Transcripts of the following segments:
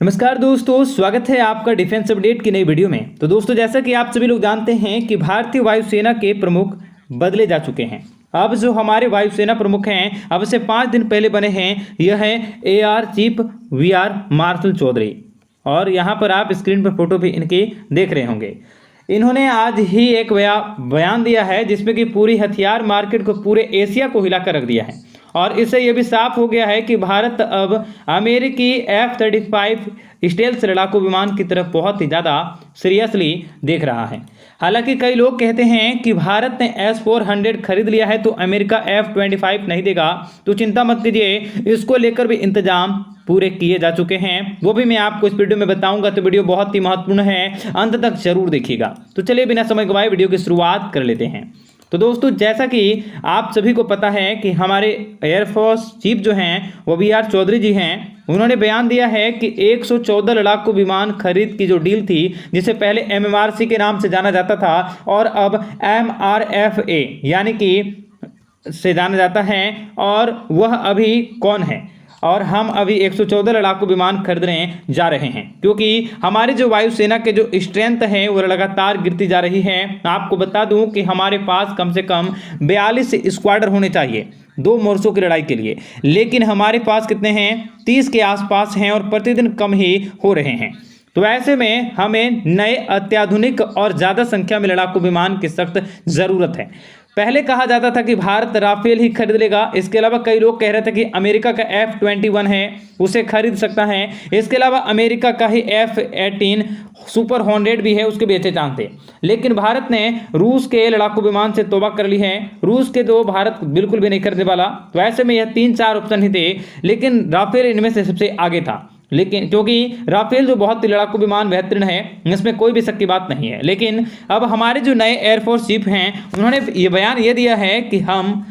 नमस्कार दोस्तों, स्वागत है आपका डिफेंस अपडेट की नई वीडियो में। तो दोस्तों, जैसा कि आप सभी लोग जानते हैं कि भारतीय वायुसेना के प्रमुख बदले जा चुके हैं। अब जो हमारे वायुसेना प्रमुख हैं, अब से 5 दिन पहले बने हैं, यह है air chief VR marshal Chaudhari. और यहाँ पर आप स्क्रीन पर फोटो भी इनकी देख रहे होंगे। इन्होंने आज ही एक बयान दिया है जिसमें कि पूरी हथियार मार्केट को, पूरे एशिया को हिलाकर रख दिया है। और इससे यह भी साफ हो गया है कि भारत अब अमेरिकी F-35 स्टेल्थ लड़ाकू विमान की तरफ बहुत ही ज़्यादा सीरियसली देख रहा है। हालांकि कई लोग कहते हैं कि भारत ने S-400 खरीद लिया है तो अमेरिका F-25 नहीं देगा। तो चिंता मत कीजिए, इसको लेकर भी इंतजाम पूरे किए जा चुके हैं। वो भी मैं आपको इस वीडियो में बताऊंगा, तो वीडियो बहुत ही महत्वपूर्ण है, अंत तक जरूर देखिएगा। तो चलिए बिना समय गवाए वीडियो की शुरुआत कर लेते हैं। तो दोस्तों, जैसा कि आप सभी को पता है कि हमारे एयरफोर्स चीफ जो हैं वो वीआर चौधरी जी हैं। उन्होंने बयान दिया है कि 114 लड़ाकू विमान खरीद की जो डील थी, जिसे पहले MMRC के नाम से जाना जाता था और अब MRFA यानी कि से जाना जाता है, और वह अभी कौन है, और हम अभी 114 लड़ाकू विमान खरीदने जा रहे हैं, क्योंकि हमारे जो वायुसेना के जो स्ट्रेंथ है वो लगातार गिरती जा रही है। आपको बता दूं कि हमारे पास कम से कम 42 स्क्वाड्र होने चाहिए 2 मोर्चों की लड़ाई के लिए, लेकिन हमारे पास कितने हैं, 30 के आसपास हैं, और प्रतिदिन कम ही हो रहे हैं। तो ऐसे में हमें नए अत्याधुनिक और ज़्यादा संख्या में लड़ाकू विमान की सख्त ज़रूरत है। पहले कहा जाता था कि भारत राफेल ही खरीद लेगा। इसके अलावा कई लोग कह रहे थे कि अमेरिका का F-21 है, उसे खरीद सकता है। इसके अलावा अमेरिका का ही F-18 सुपर हॉर्नेट भी है, उसके भी अच्छे चांस थे। लेकिन भारत ने रूस के लड़ाकू विमान से तौबा कर ली है। रूस के तो भारत बिल्कुल भी नहीं खरीदने वाला। तो ऐसे में यह 3-4 ऑप्शन ही थे, लेकिन राफेल इनमें से सबसे आगे था। लेकिन क्योंकि राफेल जो बहुत ही लड़ाकू विमान बेहतरीन है, इसमें कोई भी शक की बात नहीं है। लेकिन अब हमारे जो नए एयरफोर्स चीफ हैं, उन्होंने ये बयान ये दिया है कि हम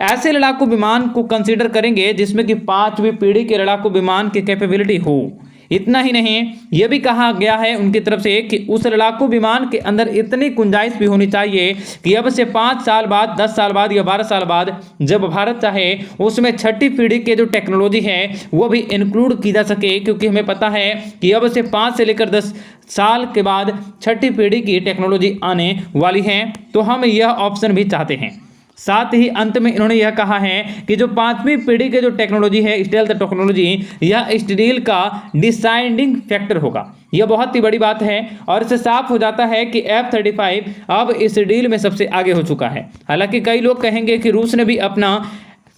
ऐसे लड़ाकू विमान को कंसीडर करेंगे जिसमें कि 5वीं पीढ़ी के लड़ाकू विमान की कैपेबिलिटी हो। इतना ही नहीं, यह भी कहा गया है उनकी तरफ से कि उस लड़ाकू विमान के अंदर इतनी गुंजाइश भी होनी चाहिए कि अब से 5 साल बाद, 10 साल बाद या 12 साल बाद जब भारत चाहे, उसमें 6ठी पीढ़ी के जो टेक्नोलॉजी है वो भी इंक्लूड की जा सके। क्योंकि हमें पता है कि अब से 5 से लेकर 10 साल के बाद 6ठी पीढ़ी की टेक्नोलॉजी आने वाली है। तो हम यह ऑप्शन भी चाहते हैं। साथ ही अंत में इन्होंने यह कहा है कि जो 5वीं पीढ़ी के जो टेक्नोलॉजी है, स्टेल्थ टेक्नोलॉजी, यह इस डील का डिसाइडिंग फैक्टर होगा। यह बहुत ही बड़ी बात है, और इससे साफ हो जाता है कि F-35 अब इस डील में सबसे आगे हो चुका है। हालांकि कई लोग कहेंगे कि रूस ने भी अपना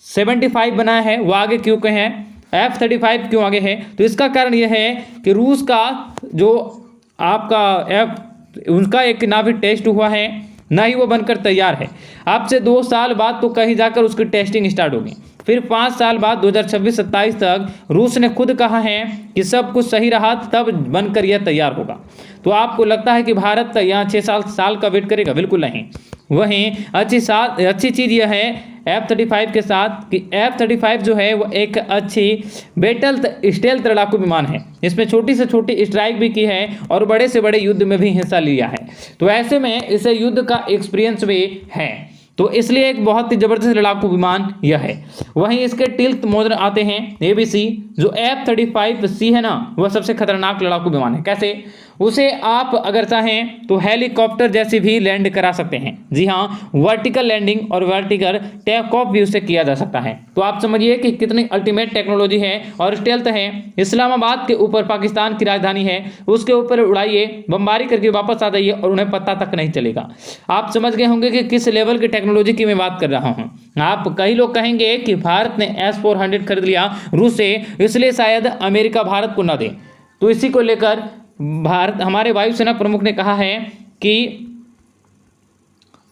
75 बनाया है, वो आगे क्यों कहें, F-35 क्यों आगे है? तो इसका कारण यह है कि रूस का जो आपका उनका एक ना भी टेस्ट हुआ है, ना ही वो बनकर तैयार है। अब से 2 साल बाद तो कहीं जाकर उसकी टेस्टिंग स्टार्ट होगी। फिर 5 साल बाद 2026-27 तक रूस ने खुद कहा है कि सब कुछ सही रहा तब बनकर यह तैयार होगा। तो आपको लगता है कि भारत यहाँ 6 साल का वेट करेगा? बिल्कुल नहीं। वहीं अच्छी चीज़ यह है F-35 के साथ कि F-35 जो है वो एक अच्छी स्टेल्थ लड़ाकू विमान है। इसमें छोटी से छोटी स्ट्राइक भी की है और बड़े से बड़े युद्ध में भी हिस्सा लिया है। तो ऐसे में इसे युद्ध का एक्सपीरियंस भी है, तो इसलिए एक बहुत ही जबरदस्त लड़ाकू विमान यह है। वहीं इसके टिल्ट मॉडल आते हैं ABC। जो F-35C है ना, वह सबसे खतरनाक लड़ाकू विमान है। कैसे? उसे आप अगर चाहें तो हेलीकॉप्टर जैसे भी लैंड करा सकते हैं। जी हाँ, वर्टिकल लैंडिंग और वर्टिकल टेक ऑफ भी उससे किया जा सकता है। तो आप समझिए कि कितनी अल्टीमेट टेक्नोलॉजी है और स्टेल्थ है। इस्लामाबाद के ऊपर पाकिस्तान की राजधानी है, उसके ऊपर उड़ाइए, बमबारी करके वापस आ जाइए और उन्हें पता तक नहीं चलेगा। आप समझ गए होंगे कि किस लेवल की टेक्नोलॉजी की मैं बात कर रहा हूँ। आप कई लोग कहेंगे कि भारत ने S-400 खरीद लिया रूस से, इसलिए शायद अमेरिका भारत को ना दे। तो इसी को लेकर हमारे वायुसेना प्रमुख ने कहा है कि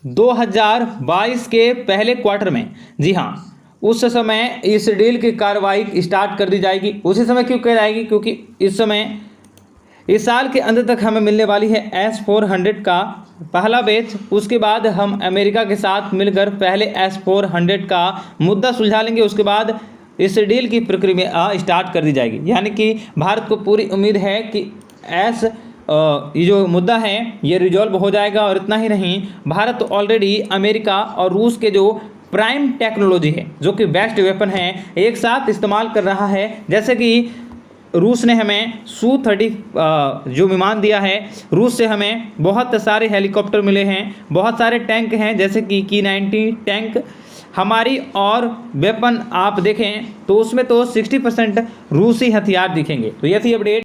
2022 के पहले क्वार्टर में, जी हाँ, उस समय इस डील की कार्रवाई स्टार्ट कर दी जाएगी। उसी समय क्यों कर जाएगी? क्योंकि इस समय इस साल के अंत तक हमें मिलने वाली है S-400 का पहला बैच। उसके बाद हम अमेरिका के साथ मिलकर पहले S-400 का मुद्दा सुलझा लेंगे। उसके बाद इस डील की प्रक्रिया स्टार्ट कर दी जाएगी। यानी कि भारत को पूरी उम्मीद है कि ये जो मुद्दा है ये रिजॉल्व हो जाएगा। और इतना ही नहीं, भारत ऑलरेडी अमेरिका और रूस के जो प्राइम टेक्नोलॉजी है, जो कि बेस्ट वेपन है, एक साथ इस्तेमाल कर रहा है। जैसे कि रूस ने हमें Su-30 जो विमान दिया है। रूस से हमें बहुत सारे हेलीकॉप्टर मिले हैं, बहुत सारे टैंक हैं जैसे कि Ki-90 टैंक हमारी, और वेपन आप देखें तो उसमें तो 60% रूसी हथियार दिखेंगे। तो ये थी अपडेट।